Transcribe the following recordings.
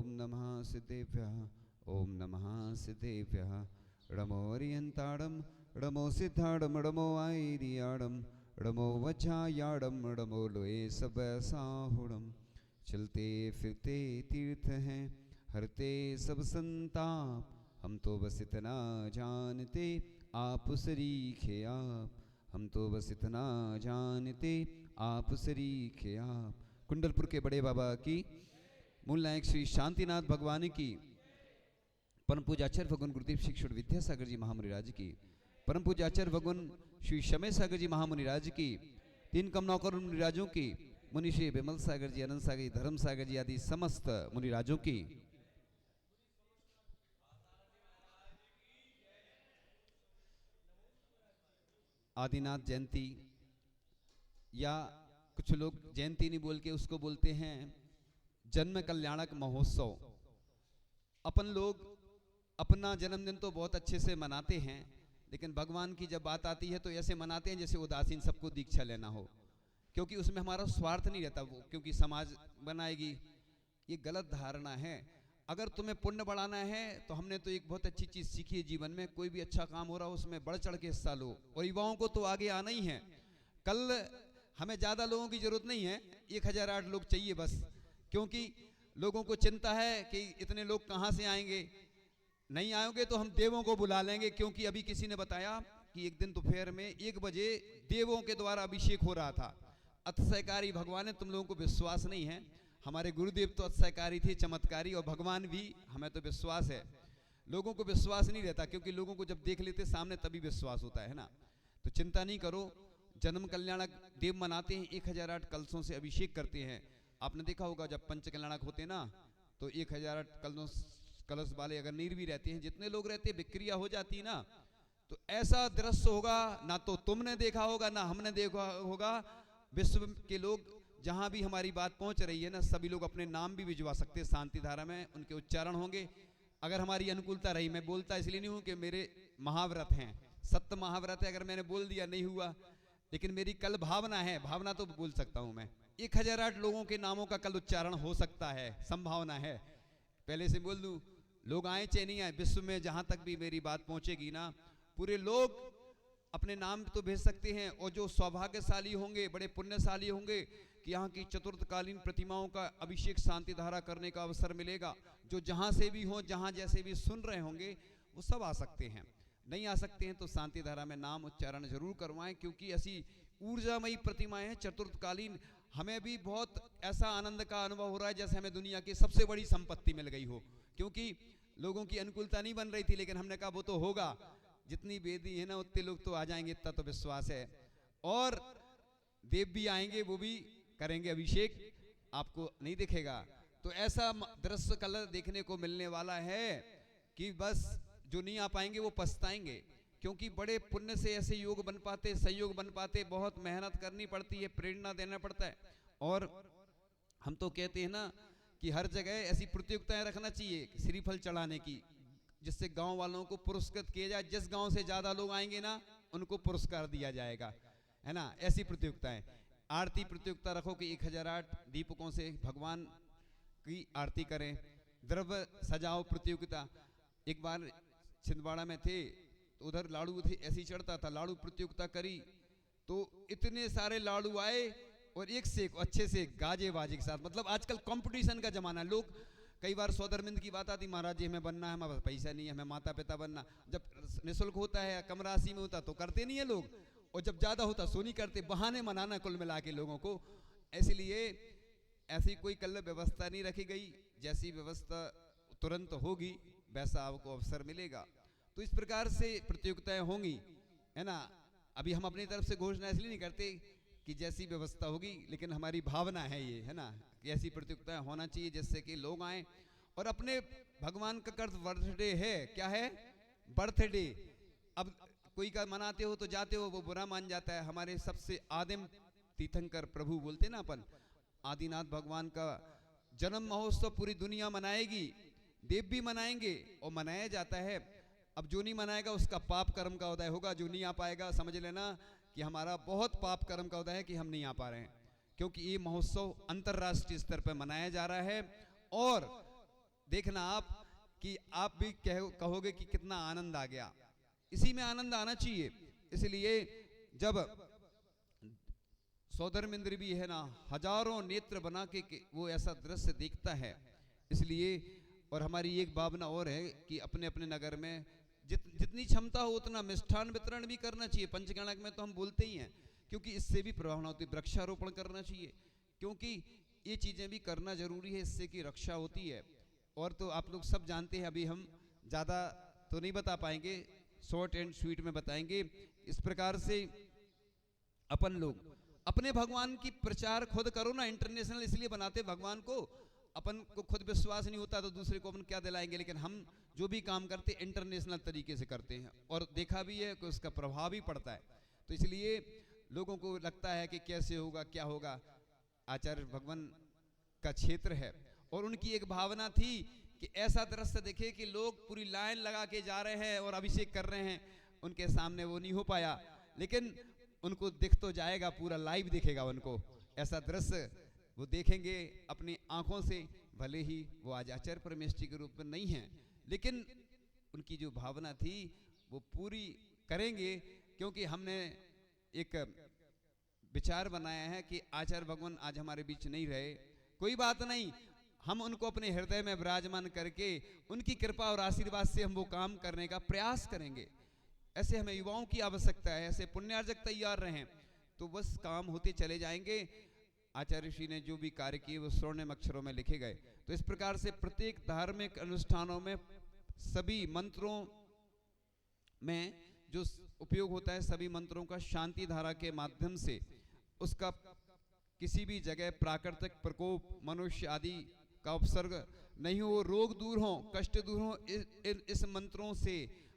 ओम नमः सिद्धेभ्यः ओम नमः सिद्धेभ्यः णमो ओरियंताड़म णमो सिद्धाड़म णमो आईरियाड़म णमो वज्रायाड़म णमो लोए सब साहुड़म। चलते फिरते तीर्थ हैं हरते सब संताप, हम तो बस इतना जानते आप सरीखे आप, हम तो बस इतना जानते आप सरीखे आप। कुंडलपुर के बड़े बाबा की, मूल नायक श्री शांतिनाथ भगवान की, परम पूज्य आचार्य भगवान गुरुदेव शिक्षण विद्यासागर जी महामुनिराज की, परम पूज्य आचार्य भगवान श्री शमय सागर जी महामुनिराज की, तीन कमनौकर मुनिराजों की, मुनि श्री विमल सागर जी, अनंत सागर जी, धर्म सागर जी आदि समस्त मुनिराजों की, आदिनाथ जयंती, या कुछ लोग जयंती नहीं बोल के उसको बोलते हैं जन्म कल्याणक महोत्सव। अपन लोग अपना जन्मदिन तो बहुत अच्छे से मनाते हैं, लेकिन भगवान की जब बात आती है तो ऐसे मनाते हैं जैसे उदासीन सबको दीक्षा लेना हो, क्योंकि उसमें हमारा स्वार्थ नहीं रहता, वो क्योंकि समाज बनाएगी। ये गलत धारणा है। अगर तुम्हें पुण्य बढ़ाना है तो हमने तो एक बहुत अच्छी चीज सीखी है जीवन में, कोई भी अच्छा काम हो रहा हो उसमें बढ़ चढ़ के हिस्सा लो, और युवाओं को तो आगे आना ही है। कल हमें ज्यादा लोगों की जरूरत नहीं है, 1008 लोग चाहिए बस, क्योंकि लोगों को चिंता है कि इतने लोग कहां से आएंगे, नहीं आएंगे तो हम देवों को बुला लेंगे। क्योंकि अभी किसी ने बताया कि एक दिन दोपहर में 1 बजे देवों के द्वारा अभिषेक हो रहा था। अतिशयकारी भगवान है, तुम लोगों को विश्वास नहीं है। हमारे गुरुदेव तो अतिशयकारी थे, चमत्कारी, और भगवान भी, हमें तो विश्वास है। लोगों को विश्वास नहीं रहता, क्योंकि लोगों को जब देख लेते सामने तभी विश्वास होता है ना। तो चिंता नहीं करो, जन्म कल्याणक देव मनाते हैं, 1008 कलशों से अभिषेक करते हैं। आपने देखा होगा जब पंच कल्याणक होते ना तो 1008 कलश वाले अगर नीर भी रहते हैं, जितने लोग रहते हैं विक्रिया हो जाती है ना, तो ऐसा दृश्य होगा ना तो तुमने देखा होगा ना हमने देखा होगा। विश्व के लोग जहां भी हमारी बात पहुंच रही है ना, सभी लोग अपने नाम भी भिजवा सकते हैं, शांति धारा में उनके उच्चारण होंगे। अगर हमारी अनुकूलता रही, मैं बोलता इसलिए नहीं हूं कि मेरे महाव्रत हैं, सत्य महाव्रत है, अगर मैंने बोल दिया नहीं हुआ, लेकिन मेरी कल भावना है, भावना तो बोल सकता हूं मैं। 1008 लोगों के नामों का कल उच्चारण हो सकता है, संभावना है, पहले से बोल दूं। लोग आए चाहे नहीं आए, विश्व में जहां तक भी मेरी बात पहुंचेगी ना, पूरे लोग अपने नाम तो भेज सकते हैं। और जो सौभाग्यशाली होंगे, बड़े पुण्यशाली होंगे कि यहाँ की चतुर्थकालीन प्रतिमाओं का अभिषेक शांति धारा करने का अवसर मिलेगा, जो जहां से भी हो, जहां जैसे भी सुन रहे होंगे, वो सब आ सकते हैं। नहीं आ सकते हैं तो शांति धारा में नाम उच्चारण जरूर करवाएं, क्योंकि ऐसी ऊर्जामयी प्रतिमाएं हैं चतुर्थकालीन। हमें भी बहुत ऐसा आनंद का अनुभव हो रहा है जैसे हमें दुनिया की सबसे बड़ी संपत्ति मिल गई हो, क्योंकि लोगों की अनुकूलता नहीं बन रही थी, लेकिन हमने कहा वो तो होगा, जितनी वेदी है ना उतने लोग तो आ जाएंगे, इतना तो विश्वास है। और देव भी आएंगे, वो भी करेंगे अभिषेक, आपको नहीं दिखेगा। तो ऐसा दृश्य कल देखने को मिलने वाला है कि बस जो नहीं आ पाएंगे वो पछताएंगे, क्योंकि बड़े पुण्य से ऐसे योग बन पाते, संयोग बन पाते, बहुत मेहनत करनी पड़ती है, प्रेरणा देना पड़ता है। और हम तो कहते हैं ना कि हर जगह ऐसी प्रतियोगिताएं रखना चाहिए श्रीफल चढ़ाने की, जिससे गांव वालों को पुरस्कृत किया जाए। जिस गांव से ज्यादा लोग आएंगे ना उनको पुरस्कार दिया जाएगा, है ना। ऐसी प्रतियोगिताएं, आरती प्रतियोगिता रखो कि 1008 दीपकों से भगवान की आरती करें। द्रव्य सजाओ प्रतियोगिता, एक बार छिंदवाड़ा में थे तो उधर लाड़ू थे, ऐसे ही चढ़ता था, लाड़ू प्रतियोगिता करी तो इतने सारे लाड़ू आए, और एक से एक अच्छे से गाजे बाजे के साथ। मतलब आजकल कंपटीशन का जमाना है। लोग कई बार सौदरमिंद की बात आती, महाराज जी हमें बनना है, हमारे पास पैसा नहीं है, हमें माता पिता बनना। जब निःशुल्क होता है, कम राशि में होता तो करते नहीं है लोग, और जब ज्यादा होता सो नहीं करते, बहाने मनाना कुल मिला के लोगों को। इसलिए ऐसी कोई कल व्यवस्था नहीं रखी गई, जैसी व्यवस्था तुरंत होगी वैसा आपको अवसर मिलेगा। तो इस प्रकार से प्रतियोगिताएं होंगी, है ना। अभी हम अपनी तरफ से घोषणा इसलिए नहीं करते कि जैसी व्यवस्था होगी, लेकिन हमारी भावना है ये, है ना, कि ऐसी प्रतियोगिताएं होना चाहिए जिससे कि लोग आए और अपने भगवान का कर्त बर्थडे है, क्या है, बर्थडे। अब कोई का मनाते हो तो जाते हो, वो बुरा मान जाता है। हमारे सबसे आदिम तीर्थंकर प्रभु बोलते ना अपन, आदिनाथ भगवान का जन्म महोत्सव पूरी दुनिया मनाएगी, देव भी मनाएंगे और मनाया जाता है। अब जो नहीं मनाएगा उसका पाप कर्म का उदय होगा, जो नहीं आ पाएगा समझ लेना कि हमारा बहुत पाप कर्म का उदय है कि हम नहीं आ पा रहे हैं, क्योंकि ये महोत्सव अंतरराष्ट्रीय स्तर पर मनाया जा रहा है। और देखना आप कि आप भी कहोगे कि कितना आनंद आ गया। इसी में आनंद आना चाहिए। इसलिए जब सौधर्मेंद्र भी है ना, हजारों नेत्र बना के वो ऐसा दृश्य देखता है। इसलिए और हमारी एक भावना और है कि अपने अपने नगर में जितनी क्षमता हो उतना मिष्ठान वितरण भी करना चाहिए। पंचगणक में तो हम बोलते ही हैं, क्योंकि इससे भी प्रभावना होती है। वृक्षारोपण करना चाहिए, क्योंकि ये चीज़ें भी करना जरूरी है, इससे की रक्षा होती है। और तो आप लोग सब जानते हैं, अभी हम ज़्यादा तो नहीं बता पाएंगे, शॉर्ट एंड स्वीट में बताएंगे। इस प्रकार से अपन लोग अपने भगवान की प्रचार खुद करो ना। इंटरनेशनल इसलिए बनाते भगवान को, अपन को खुद विश्वास नहीं होता तो दूसरे को अपन क्या दिलाएंगे। लेकिन हम जो भी काम करते इंटरनेशनल तरीके से करते हैं, और देखा भी है कि उसका प्रभाव भी पड़ता है। तो इसलिए लोगों को लगता है कि कैसे होगा, क्या होगा। आचार्य भगवान का क्षेत्र है, और उनकी एक भावना थी कि ऐसा दृश्य देखे कि लोग पूरी लाइन लगा के जा रहे हैं और अभिषेक कर रहे हैं। उनके सामने वो नहीं हो पाया, लेकिन उनको दिख तो जाएगा, पूरा लाइव दिखेगा उनको। ऐसा दृश्य वो देखेंगे अपनी आंखों से। भले ही वो आज आचार्य परमेष्ठी के रूप में नहीं है, लेकिन उनकी जो भावना थी वो पूरी करेंगे। क्योंकि हमने एक विचार बनाया है कि आचार्य भगवान आज हमारे बीच नहीं रहे, कोई बात नहीं, हम उनको अपने हृदय में विराजमान करके उनकी कृपा और आशीर्वाद से हम वो काम करने का प्रयास करेंगे। ऐसे हमें युवाओं की आवश्यकता है, ऐसे पुण्यार्जक तैयार रहें, तो बस काम होते चले जाएंगे। आचार्य श्री ने जो भी कार्य किए वो स्वर्णिम अक्षरों में लिखे गए। तो इस प्रकार से प्रत्येक धार्मिक अनुष्ठानों में सभी मंत्रों में जो उपयोग होता है, सभी मंत्रों का शांति धारा के माध्यम से उसका किसी भी जगह प्राकृतिक प्रकोप, मनुष्य आदि का उपसर्ग नहीं हो, रोग दूर हो, कष्ट दूर हो, इस मंत्रों से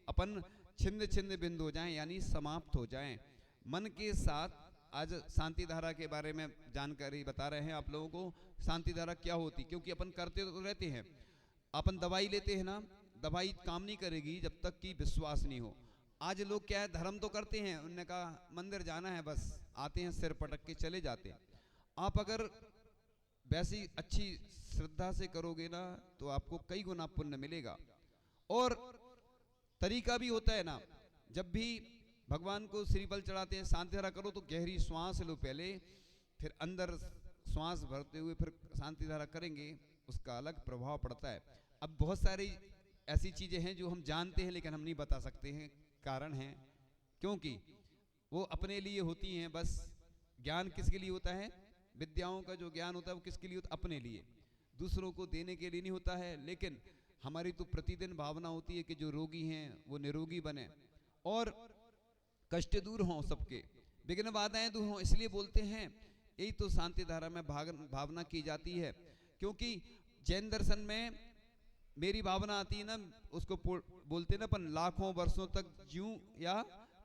अपन छिन्न छिन्न बिंदु हो जाएं, यानी समाप्त हो जाएं। मन के साथ आज शांति धारा के बारे में जानकारी बता रहे हैं आप लोगों को। शांति धारा क्या होती, क्योंकि अपन करते तो रहते हैं, अपन दवाई लेते हैं ना, दवाई काम नहीं करेगी जब तक कि विश्वास नहीं हो। आज लोग क्या है, धर्म तो करते हैं, उन्होंने कहा मंदिर जाना है, बस आते हैं, सिर पटक के चले जाते हैं। आप अगर वैसी अच्छी श्रद्धा से करोगे ना तो आपको कई गुना पुण्य मिलेगा। और तरीका भी होता है ना, जब भी भगवान को श्रीफल चढ़ाते हैं, शांति धारा करो तो गहरी श्वास लो पहले, फिर अंदर श्वास भरते हुए फिर शांति धारा करेंगे, उसका अलग प्रभाव पड़ता है। अब बहुत सारी ऐसी चीजें हैं जो हम जानते हैं लेकिन हम नहीं बता सकते हैं, कारण है क्योंकि वो अपने लिए होती हैं। बस ज्ञान किसके लिए होता है, विद्याओं का जो ज्ञान होता है वो किसके लिए होता है, अपने लिए, दूसरों को देने के लिए नहीं होता है। लेकिन हमारी तो प्रतिदिन भावना होती है कि जो रोगी हैं वो निरोगी बने और कष्ट दूर हों, सबके विघ्न बाधाएं दूर हों। इसलिए बोलते हैं, यही तो शांति धारा में भावना की जाती है। क्योंकि जैन दर्शन में मेरी भावना आती है ना, उसको बोलते हैं ना अपन, लाखों वर्षों तक जीऊं या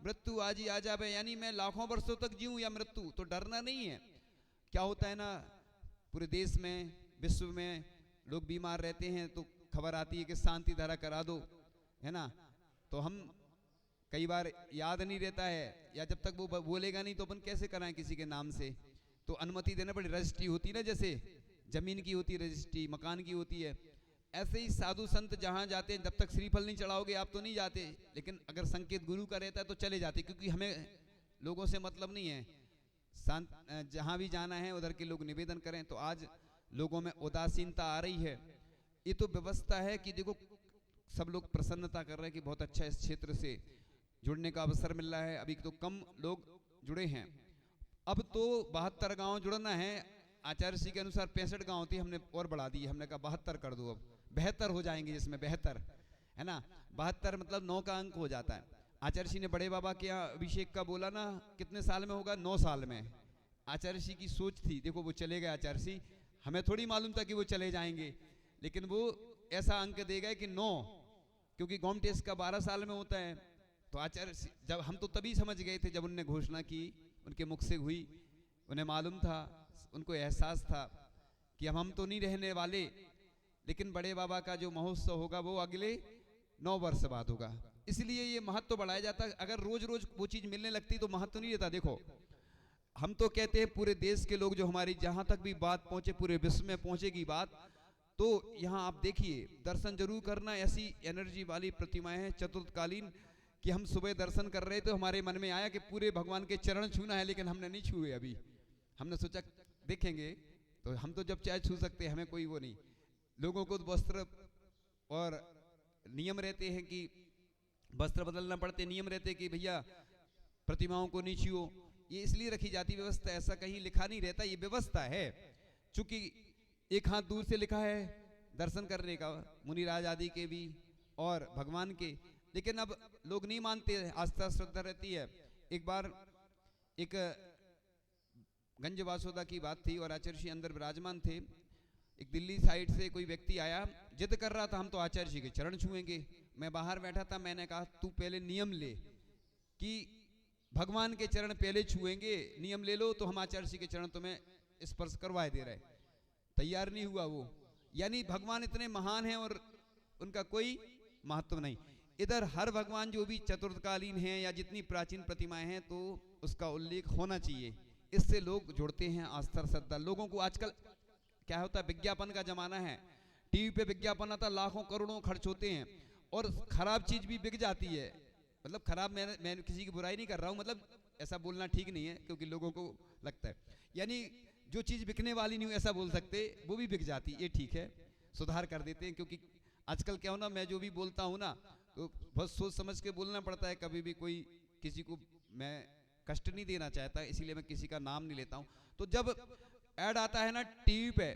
मृत्यु आज ही आ जावे, यानी मैं लाखों वर्षों तक जीऊं या मृत्यु, तो डरना नहीं है। क्या होता है ना, पूरे देश में, विश्व में लोग बीमार रहते हैं तो खबर आती है कि शांति धारा करा दो, है ना। तो हम कई बार याद नहीं रहता है, या जब तक वो बोलेगा नहीं तो अपन कैसे कराएं किसी के नाम से, तो अनुमति देना पड़े। रजिस्ट्री होती है ना, जैसे जमीन की होती है रजिस्ट्री, मकान की होती है। ऐसे ही साधु संत जहां जाते हैं, जब तक श्रीफल नहीं चढ़ाओगे आप तो नहीं जाते, लेकिन अगर संकेत गुरु का रहता है तो चले जाते, क्योंकि हमें लोगों से मतलब नहीं है। जहां भी जाना है उधर के लोग निवेदन करें। तो आज लोगों में उदासीनता आ रही है। ये तो व्यवस्था है कि देखो सब लोग प्रसन्नता कर रहे हैं कि बहुत अच्छा इस क्षेत्र से जुड़ने का अवसर मिल रहा है। अभी तो कम लोग जुड़े हैं, अब तो 72 गांव जुड़ना है। आचार्य श्री के अनुसार 65 गांव थी, हमने और बढ़ा दी, हमने कहा 72 कर दो, अब 72 हो जाएंगे, जिसमें 72 है ना, 72 मतलब 9 का अंक हो जाता है। आचार्य श्री ने बड़े बाबा के यहाँ अभिषेक का बोला ना, कितने साल में होगा, 9 साल में। आचार्य श्री की सोच थी, देखो वो चले गए आचार्य श्री, हमें थोड़ी मालूम था कि वो चले जाएंगे, लेकिन वो ऐसा अंक दे गए कि 9, क्योंकि गोमटेस का 12 साल में होता है। तो आचार्य जब हम तो तभी समझ गए थे जब उन्होंने घोषणा की, उनके मुख से हुई, उन्हें मालूम था, उनको एहसास था कि अब हम तो नहीं रहने वाले, लेकिन बड़े बाबा का जो महोत्सव होगा वो अगले 9 वर्ष बाद होगा। इसलिए ये महत्व बढ़ाया जाता है। अगर रोज रोज वो चीज मिलने लगती तो महत्व नहीं रहता। देखो हम तो कहते हैं पूरे देश के लोग, जो हमारी जहां तक भी बात पहुंचे, पूरे विश्व में पहुंचेगी बात, तो यहाँ आप देखिए दर्शन जरूर करना। ऐसी एनर्जी वाली प्रतिमाएं हैं चतुर्थकालीन कि हम सुबह दर्शन कर रहे तो हमारे मन में आया कि पूरे भगवान के चरण छूना है, लेकिन हमने नहीं छुए अभी। हमने सोचा देखेंगे, तो हम तो जब चाहे छू सकते हैं, हमें कोई वो नहीं। लोगों को वस्त्र और नियम रहते हैं कि वस्त्र बदलना पड़ते, नियम रहते कि भैया प्रतिमाओं को नहीं छुओ। ये इसलिए रखी जाती व्यवस्था, ऐसा कहीं लिखा नहीं रहता, ये व्यवस्था है। चूंकि एक हाथ दूर से लिखा है दर्शन करने का, मुनिराज आदि के भी और भगवान के, लेकिन अब लोग नहीं मानते, आस्था श्रद्धा रहती है। एक बार एक गंज वासोदा की बात थी और आचार्य जी अंदर विराजमान थे। एक दिल्ली साइड से कोई व्यक्ति आया, जिद कर रहा था हम तो आचार्य जी के चरण छुएंगे। मैं बाहर बैठा था, मैंने कहा तू पहले नियम ले कि भगवान के चरण पहले छुएंगे, नियम ले लो तो हम आचार्य जी के चरण तुम्हें स्पर्श करवाए दे रहे। तैयार नहीं हुआ वो, यानी भगवान इतने महान हैं और उनका कोई महत्व नहीं। इधर हर भगवान जो भी चतुर्थकालीन हैं या जितनी प्राचीन प्रतिमाएं हैं तो उसका उल्लेख होना चाहिए, इससे लोग जुड़ते हैं, आस्था श्रद्धा। लोगों को आजकल क्या होता है, विज्ञापन का जमाना है, टीवी पे विज्ञापन आता, लाखों करोड़ों खर्च होते हैं और खराब चीज भी बिक जाती है। मतलब खराब, मैं किसी की बुराई नहीं कर रहा हूँ, मतलब ऐसा बोलना ठीक नहीं है क्योंकि लोगों को लगता है, यानी जो चीज बिकने वाली नहीं ऐसा बोल सकते, वो भी बिक जाती, ये ठीक है, सुधार कर देते हैं। क्योंकि आजकल क्या हो ना, मैं जो भी बोलता हूँ ना तो बहुत सोच समझ के बोलना पड़ता है। कभी भी कोई किसी को मैं कष्ट नहीं देना चाहता, इसीलिए मैं किसी का नाम नहीं लेता हूँ। तो जब ऐड आता है ना टीवी पे,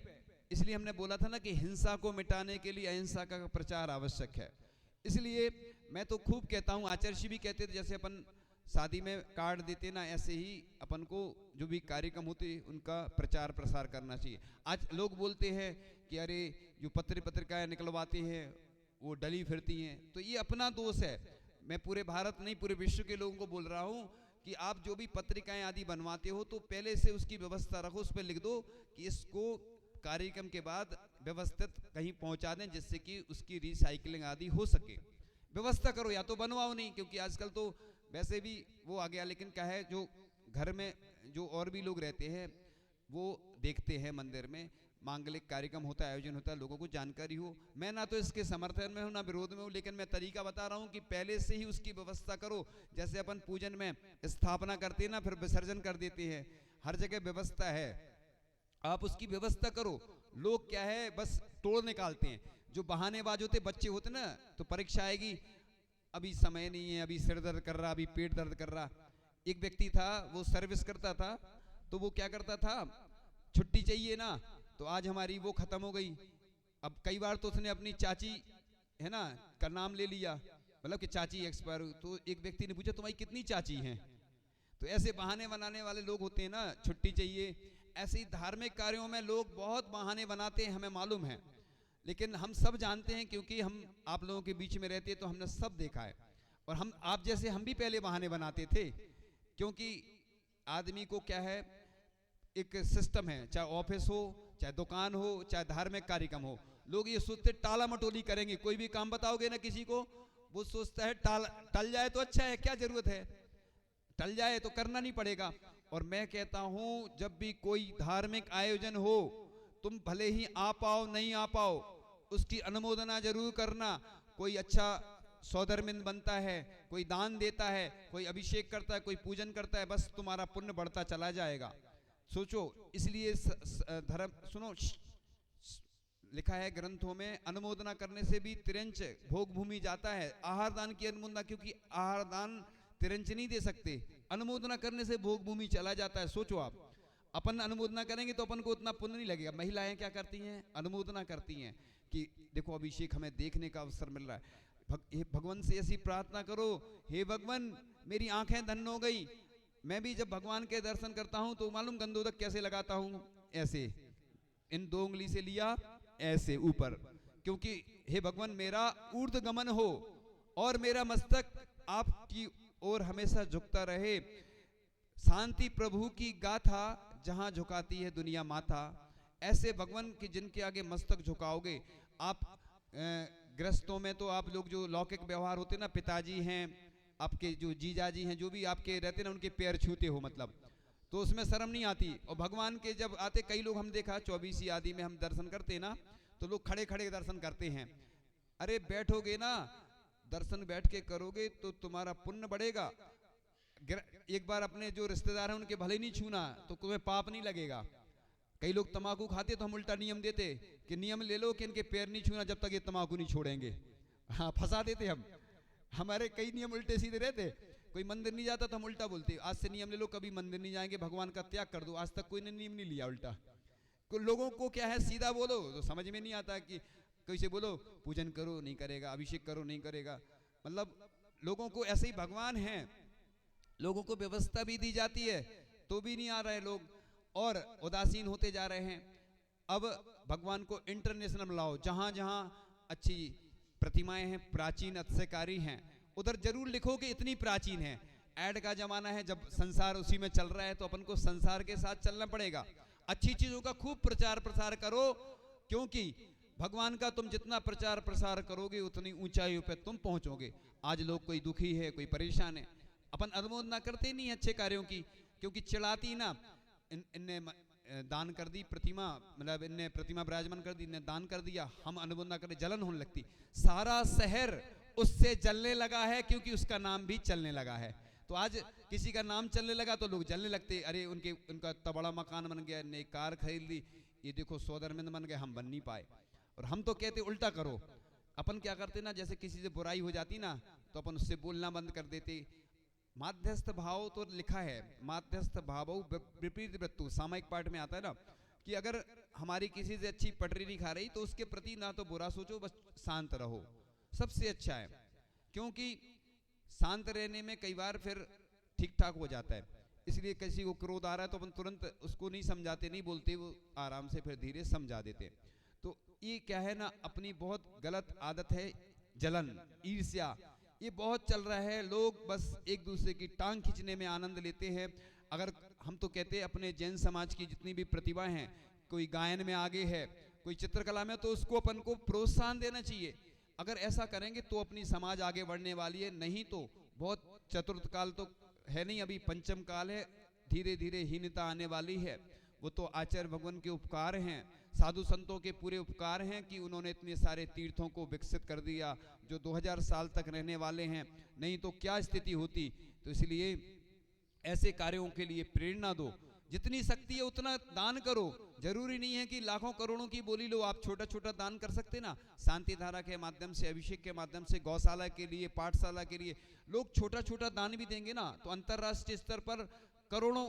इसलिए हमने बोला था ना कि हिंसा को मिटाने के लिए अहिंसा का प्रचार आवश्यक है। इसलिए मैं तो खूब कहता हूँ, आचार्य जी भी कहते थे, जैसे अपन शादी में कार्ड देते ना, ऐसे ही अपन को जो भी कार्यक्रम होते उनका प्रचार प्रसार करना चाहिए। आज लोग बोलते हैं कि अरे जो पत्रिकाएं निकलवाते हैं वो डली फिरती हैं, तो ये अपना दोष है। मैं पूरे भारत नहीं पूरे विश्व के लोगों को बोल रहा हूँ कि आप जो भी पत्रिकाएं आदि बनवाते हो तो पहले से उसकी व्यवस्था रखो, उस पर लिख दो कि इसको कार्यक्रम के बाद व्यवस्थित कहीं पहुंचा दें जिससे कि उसकी रिसाइकलिंग आदि हो सके। व्यवस्था करो, या तो बनवाओ नहीं, क्योंकि आजकल तो वैसे भी वो आ गया। लेकिन क्या है, जो घर में जो और भी लोग रहते हैं वो देखते हैं, मंदिर में मांगलिक कार्यक्रम होता है, आयोजन होता है, लोगों को जानकारी हो। मैं ना तो इसके समर्थन में हूँ ना विरोध में हूँ, लेकिन मैं तरीका बता रहा हूँ कि पहले से ही उसकी व्यवस्था करो। जैसे अपन पूजन में स्थापना करते हैं ना, फिर विसर्जन कर देते हैं, हर जगह व्यवस्था है, आप उसकी व्यवस्था करो। लोग क्या है बस तोड़ निकालते हैं। जो बहानेबाज होते बच्चे होते ना, तो परीक्षा आएगी, अभी समय नहीं है, अभी सिर दर्द कर रहा, अभी पेट दर्द कर रहा। एक व्यक्ति था, वो सर्विस करता था, तो वो क्या करता था, छुट्टी चाहिए ना, तो आज हमारी वो खत्म हो गई। अब कई बार तो उसने अपनी चाची है ना का नाम ले लिया, मतलब कि चाची एक्सपायर। तो एक व्यक्ति ने पूछा तुम्हारी कितनी चाची हैं? तो ऐसे बहाने बनाने वाले लोग होते हैं ना, छुट्टी चाहिए। ऐसे ही धार्मिक कार्यों में लोग बहुत बहाने बनाते हैं, हमें मालूम है, लेकिन हम सब जानते हैं क्योंकि हम आप लोगों के बीच में रहते हैं तो हमने सब देखा है। और हम आप जैसे हम भी पहले बहाने बनाते थे, क्योंकि आदमी को क्या है, एक सिस्टम है, चाहे ऑफिस हो, चाहे दुकान हो, चाहे धार्मिक कार्यक्रम हो, लोग ये सोचते टाला मटोली करेंगे। कोई भी काम बताओगे ना किसी को, वो सोचता है टल जाए तो अच्छा है, क्या जरूरत है, टल जाए तो करना नहीं पड़ेगा। और मैं कहता हूं जब भी कोई धार्मिक आयोजन हो, तुम भले ही आ पाओ नहीं आ पाओ, उसकी अनुमोदना जरूर करना। कोई अच्छा सौधर्मिंद बनता है, कोई दान देता है, कोई अभिषेक करता है, कोई पूजन करता है, बस तुम्हारा पुण्य बढ़ता चला जाएगा। सोचो, इसलिए धर्म सुनो, लिखा है ग्रंथों में, अनुमोदना करने से भी तिरंच भोग भूमि जाता है। आहार दान की अनुमोदना, क्योंकि आहार दान तिरंच नहीं दे सकते, अनुमोदना करने से भोग भूमि चला जाता है। सोचो, आप अपन अनुमोदना करेंगे तो अपन को उतना पुण्य नहीं लगेगा। महिलाएं क्या करती हैं, अनुमोदना करती हैं कि देखो अभिषेक हमें देखने का अवसर मिल रहा है। भगवान से ऐसी प्रार्थना करो, हे भगवान मेरी आंखें धन्य हो गई। मैं भी जब भगवान के दर्शन करता हूं तो मालूम गंधोदक कैसे लगाता हूं, ऐसे इन 2 उंगली से लिया ऐसे ऊपर, क्योंकि हे भगवान मेरा ऊर्ध्व गमन हो और मेरा मस्तक आपकी ओर हमेशा झुकता रहे। शांति प्रभु की गाथा जहां झुकाती है दुनिया माथा। ऐसे भगवान की जिनके आगे मस्तक झुकाओगे आप। ग्रस्तों में तो आप लोग जो लौकिक व्यवहार होते ना, पिताजी हैं, आपके जो जीजाजी हैं, जो भी आपके रहते ना, उनके पैर छूते हो, मतलब तो उसमें शर्म नहीं आती। और भगवान के जब आते, कई लोग हम देखा 24 आदि में हम दर्शन करते ना, तो लोग खड़े खड़े दर्शन करते हैं। अरे बैठोगे ना, दर्शन बैठ के करोगे तो तुम्हारा पुण्य बढ़ेगा। एक बार अपने जो रिश्तेदार हैं उनके भले नहीं छूना तो तुम्हें पाप नहीं लगेगा। कई लोग तंबाकू खाते तो हम उल्टा नियम देते कि नियम ले लो कि इनके पैर नहीं छूना जब तक ये तंबाकू नहीं छोड़ेंगे। हाँ, फंसा देते हम। हमारे कई नियम उल्टे सीधे रहते। कोई मंदिर नहीं जाता तो हम उल्टा बोलते, आज से नियम ले लो, कभी मंदिर नहीं जाएंगे, भगवान का त्याग कर दो। आज तक कोई ने नियम नहीं लिया उल्टा। लोगों को क्या है, सीधा बोलो तो समझ में नहीं आता कि कैसे बोलो, पूजन करो नहीं करेगा, अभिषेक करो नहीं करेगा। मतलब लोगों को ऐसे ही भगवान हैं, लोगों को व्यवस्था भी दी जाती है तो भी नहीं आ रहे लोग, और उदासीन होते जा रहे हैं। अब भगवान को इंटरनेशनल लाओ, जहां जहां अच्छी प्रतिमाएं हैं, प्राचीन अतिशयकारी हैं, उधर जरूर लिखो कि इतनी प्राचीन है। ऐड का जमाना है, जब संसार उसी में चल रहा है तो अपन को संसार के साथ चलना पड़ेगा। अच्छी चीजों का खूब प्रचार प्रसार करो, क्योंकि भगवान का तुम जितना प्रचार प्रसार करोगे उतनी ऊंचाइयों पे तुम पहुंचोगे। आज लोग कोई दुखी है, कोई परेशान है, अपन अनुमोदना करते नहीं अच्छे कार्यों की, क्योंकि चिढ़ाती ना, इनने दान कर दी प्रतिमा, मतलब इनने प्रतिमा विराजमान कर दी, इनने दान कर दिया, हम अनुमोदना करें, जलन होने लगती। सारा शहर उससे जलने लगा है क्योंकि उसका नाम भी चलने लगा है। तो आज किसी का नाम चलने लगा तो लोग जलने लगते, अरे उनका इतना बड़ा मकान बन गया, नई कार खरीद ली, ये देखो सौदरमिंद बन गए, हम बन नहीं पाए। और हम तो कहते उल्टा करो। अपन क्या करते ना, जैसे किसी से बुराई हो जाती ना तो अपन उससे बोलना बंद कर देते। माध्यस्थ भाव तो लिखा है, माध्यस्थ भाव विपरीत वृत्तु, सामायिक पाठ में आता है ना, कि अगर हमारी किसी से अच्छी पटरी नहीं खा रही तो उसके प्रति ना तो बुरा सोचो, बस शांत रहो, सबसे अच्छा है। क्योंकि शांत रहने में कई बार फिर ठीक ठाक हो जाता है। इसलिए किसी को क्रोध आ रहा है तो अपन तुरंत उसको नहीं समझाते, नहीं बोलते, वो आराम से फिर धीरे समझा देते। तो ये क्या है ना, अपनी बहुत गलत आदत है, जलन, ईर्ष्या, ये बहुत चल रहा है। लोग बस एक दूसरे की टांग खींचने में आनंद लेते हैं। अगर हम तो कहते हैं अपने जैन समाज की जितनी भी प्रतिभा हैं, कोई गायन में आगे है, कोई चित्रकला में, तो उसको अपन को प्रोत्साहन देना चाहिए। अगर ऐसा करेंगे तो अपनी समाज आगे बढ़ने वाली है, नहीं तो बहुत, चतुर्थ काल तो है नहीं, अभी पंचम काल है, धीरे धीरे हीनता आने वाली है। वो तो आचार्य भगवान के उपकार हैं, साधु संतों के पूरे उपकार हैं कि उन्होंने इतने सारे तीर्थों को विकसित कर दिया जो 2000 साल तक रहने वाले हैं, नहीं तो क्या स्थिति होती। तो इसलिए ऐसे कार्यों के लिए प्रेरणा दो, जितनी शक्ति है उतना दान करो। जरूरी नहीं है कि लाखों करोड़ों की बोली लो, आप छोटा छोटा दान कर सकते ना। शांति धारा के माध्यम से, अभिषेक के माध्यम से, गौशाला के लिए, पाठशाला के लिए लोग छोटा छोटा दान भी देंगे ना, तो अंतरराष्ट्रीय स्तर पर करोड़ों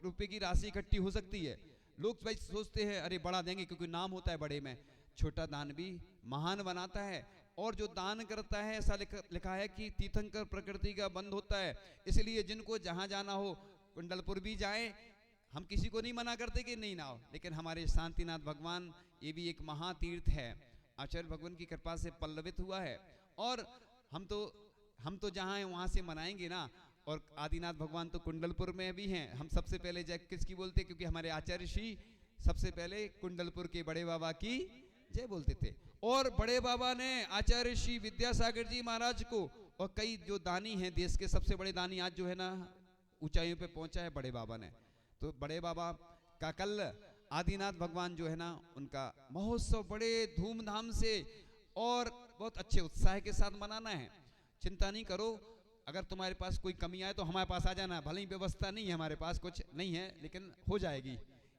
रुपए की राशि इकट्ठी हो सकती है। लोग भाई सोचते हैं अरे बड़ा देंगे क्योंकि नाम होता है बड़े में, छोटा दान भी महान बनाता है। और जो दान करता है, ऐसा लिखा है कि तीर्थंकर प्रकृति का बंध होता है। इसलिए जिनको जहां जाना हो, कुंडलपुर भी जाएं, हम किसी को नहीं मना करते कि नहीं ना हो, लेकिन हमारे शांतिनाथ भगवान, ये भी एक महातीर्थ है, आचार्य भगवान की कृपा से पल्लवित हुआ है। और हम तो जहाँ हैं वहाँ से मनाएंगे ना। और आदिनाथ भगवान तो कुंडलपुर में भी हैं। हम सबसे पहले जय किसकी बोलते, क्योंकि हमारे आचार्य श्री सबसे पहले कुंडलपुर के बड़े बाबा की जय बोलते थे। और बड़े बाबा ने आचार्य श्री विद्यासागर जी महाराज को, और कई जो दानी हैं, देश के सबसे बड़े दानी आज जो है ना ऊंचाइयों पे पहुंचा है बड़े बाबा ने। तो बड़े बाबा का कल आदिनाथ भगवान जो है ना, उनका महोत्सव बड़े धूमधाम से और बहुत अच्छे उत्साह के साथ मनाना है। चिंता नहीं करो, अगर तुम्हारे पास कोई कमी आए तो हमारे पास आ जाना। भले ही व्यवस्था नहीं है हमारे पास, कुछ नहीं है, लेकिन हो जाएगी।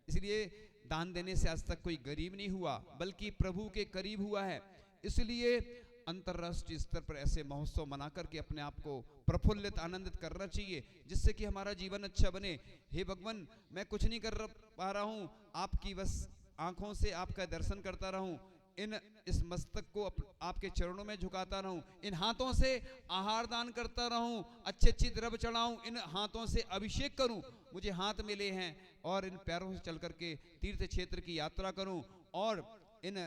इसलिए दान देने से आज तक कोई गरीब नहीं हुआ, बल्कि प्रभु के करीब हुआ है। इसलिए अंतर्राष्ट्रीय स्तर पर ऐसे महोत्सव मना करके अपने आप को प्रफुल्लित, आनंदित करना चाहिए, जिससे कि हमारा जीवन अच्छा बने। हे भगवान, मैं कुछ नहीं कर पा रहा हूँ, आपकी बस आंखों से आपका दर्शन करता रहूं, इस मस्तक को आपके चरणों में झुकाता रहूं, इन हाथों से आहार दान करता रहूं, अच्छे अच्छे द्रव्य चढ़ाऊं, इन हाथों से अभिषेक करूं, मुझे हाथ मिले हैं, और इन पैरों से चल करके तीर्थ क्षेत्र की यात्रा करूं, और इन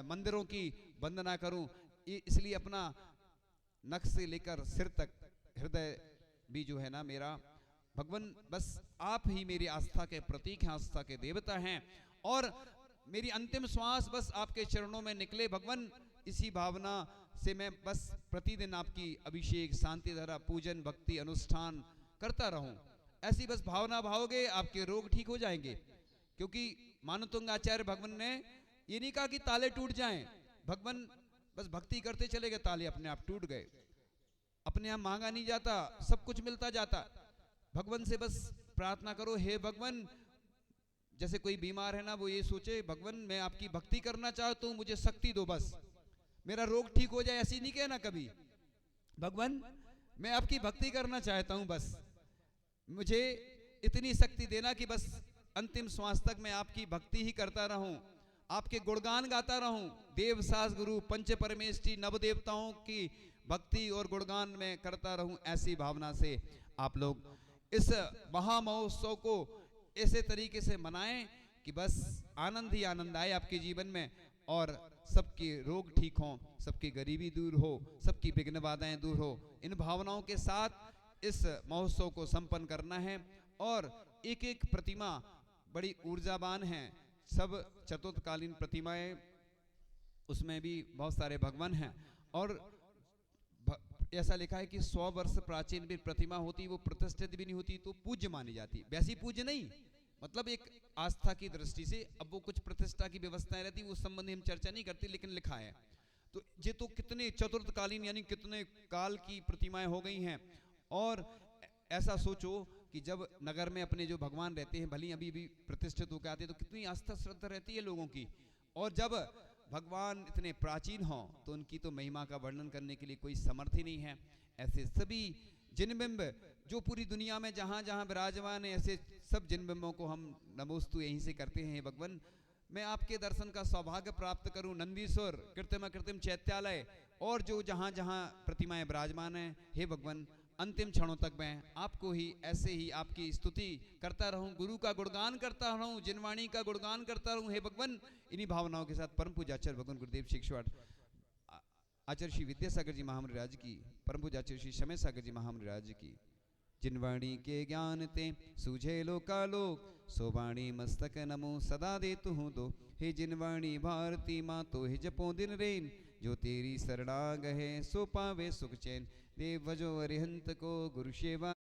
मंदिरों की वंदना करूं। इसलिए अपना नख से लेकर सिर तक हृदय भी जो है ना मेरा, भगवान बस आप ही मेरी आस्था के प्रतीक हैं, आस्था के देवता हैं, और मेरी अंतिम श्वास बस आपके चरणों में निकले भगवान। इसी भावना से मैं बस प्रतिदिन आपकी अभिषेक, शांति धारा, पूजन, भक्ति, अनुष्ठान करता रहूं। ऐसी बस भावना भाओगे, आपके रोग ठीक हो जाएंगे। क्योंकि मानतुंग आचार्य भगवान ने ये नहीं कहा कि ताले टूट जाएं, भगवान बस भक्ति करते चले गए, ताले अपने आप टूट गए। अपने आप मांगा नहीं जाता, सब कुछ मिलता जाता। भगवान से बस प्रार्थना करो, हे भगवान, जैसे कोई बीमार है ना, वो ये सोचे भगवान मैं आपकी भक्ति करना चाहता हूँ, मुझे शक्ति दो, बस मेरा रोग ठीक हो जाए, ऐसी नहीं कहना कभी। भगवान मैं आपकी भक्ति करना चाहता हूँ, बस मुझे इतनी शक्ति देना कि बस अंतिम श्वास तक मैं आपकी भक्ति ही करता रहूं, आपके गुणगान गाता रहूं। देव सास गुरु पंच परमेष्ठी नव देवताओं की भक्ति और गुणगान में करता रहूं, ऐसी भावना से आप लोग इस महामहोत्सव को ऐसे तरीके से मनाएं कि बस आनंद ही आनंद आए आपके जीवन में, और सबके रोग ठीक हों, सबकी गरीबी दूर हो, सबकी विघ्न बाधाएं दूर हो। इन भावनाओं के साथ इस महोत्सव को संपन्न करना है। और एक एक प्रतिमा बड़ी ऊर्जावान है, सब चतुर्थकालीन प्रतिमाएं, उसमें भी बहुत सारे भगवान हैं। और ऐसा लिखा है कि 100 वर्ष प्राचीन भी प्रतिमा होती, वो प्रतिष्ठित भी नहीं होती तो पूज्य मानी जाती। वैसी पूज्य नहीं, मतलब एक आस्था की दृष्टि से। अब वो कुछ प्रतिष्ठा की व्यवस्थाएं रहती, वो संबंधी हम चर्चा नहीं करते, लेकिन लिखा है। तो ये तो कितने चतुर्थकालीन यानी कितने काल की प्रतिमाएं हो गई हैं। और ऐसा सोचो कि जब नगर में अपने जो भगवान रहते हैं, भली अभी भी प्रतिष्ठित होकर आते हैं, तो कितनी आस्था श्रद्धा रहती है लोगों की। और जब भगवान इतने प्राचीन हों तो उनकी तो महिमा का वर्णन करने के लिए कोई समर्थ ही नहीं है। ऐसे सभी जिनबिंब जो पूरी दुनिया में जहाँ जहाँ विराजमान है, ऐसे सब जिनबिंबों को हम नमोस्तु यहीं से करते हैं। भगवान मैं आपके दर्शन का सौभाग्य प्राप्त करूं, नंदीश्वर, कृत्रिम कृत्रिम चैत्यालय और जो जहाँ जहाँ प्रतिमाएं विराजमान हैं, हे भगवान अंतिम क्षणों तक मैं आपको ही ऐसे ही आपकी स्तुति करता रहूं, गुरु का गुणगान करता रहूं, जिनवाणी का गुणगान करता रहूं, हे भगवान। इन्हीं भावनाओं के साथ परम पूज्य आचार्य भगवान गुरुदेव शिक्षवाट आचार्य श्री विद्यासागर जी महामंडराज की, परम पूज्य आचार्य श्री समय सागर जी महामंडराज की। जिनवाणी के ज्ञान ते सूझे लोकालोक, सोवाणी मस्तक नमो सदा दे तू दो। हे जिनवाणी भारती माँ तो हे जपो दिन रेन, जो तेरी शरणागत है सो पावे सुख चैन। देव भजो अरिहंत को गुरु सेवा